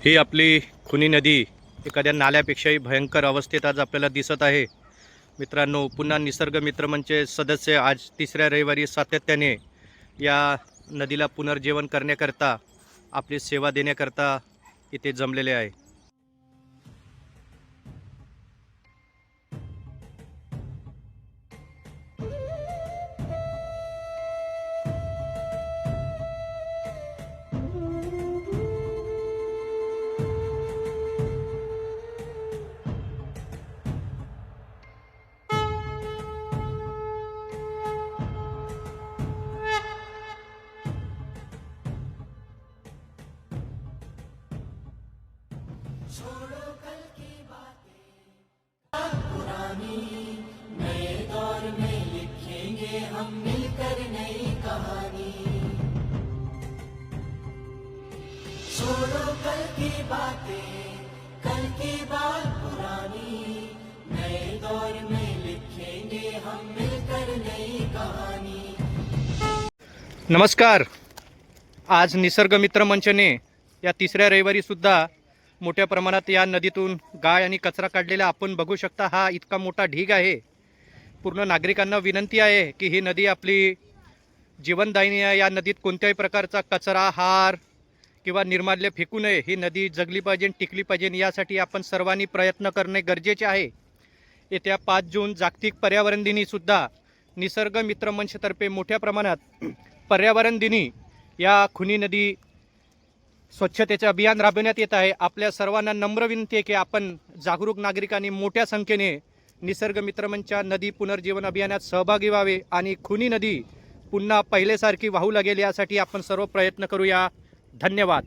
ही आपली खुनी नदी एखाद्या नाल्यापेक्षाही भयंकर अवस्थेत आज आपल्याला दिसत आहे। मित्रांनो, पुन्हा निसर्ग मित्र मंचचे सदस्य आज तिसऱ्या रविवारी सातत्याने या नदीला पुनर्जीवन करण्याकरता, आपली सेवा देण्याकरता इथे जमलेले आहे। छोड़ो कल की बातें पुरानी, नए दौर में लिखेंगे हम मिलकर नई कहानी। छोड़ो कल की बातें, कल की बात पुरानी, नए दौर में लिखेंगे हम मिलकर नई कहानी। नमस्कार। आज निसर्ग मित्र मंचने या तिसऱ्या रविवारी सुद्धा मोठ्या प्रमाणात या नदीतून गाय आणि कचरा काढलेला आपण बघू शकता। हा इतका मोठा ढीग आहे। पूर्ण नागरिकांना विनंती आहे की ही नदी आपली जीवनदायिनी आहे। या नदीत कोणत्याही प्रकारचा कचरा, हार किंवा निर्माल्य फेकू नये। ही नदी जगली पाहिजे, टिकली पाहिजे, यासाठी आपण सर्वांनी प्रयत्न करणे गरजेचे आहे। येत्या 5 जून जागतिक पर्यावरण दिनी सुद्धा निसर्ग मित्र मंचतर्फे मोठ्या प्रमाणात पर्यावरण दिनी या खुनी नदी स्वच्छतेचे अभियान राबविण्यात येत आहे। आपल्या सर्वांना नम्र विनंती आहे की आपण जागरूक नागरिकांनी मोठ्या संख्येने निसर्ग मित्र मंचच्या नदी पुनर्जीवन अभियानात सहभागी व्हावे आणि खुनी नदी पुन्हा पहिल्यासारखी वाहू लागेल यासाठी आपण सर्व प्रयत्न करूया। धन्यवाद।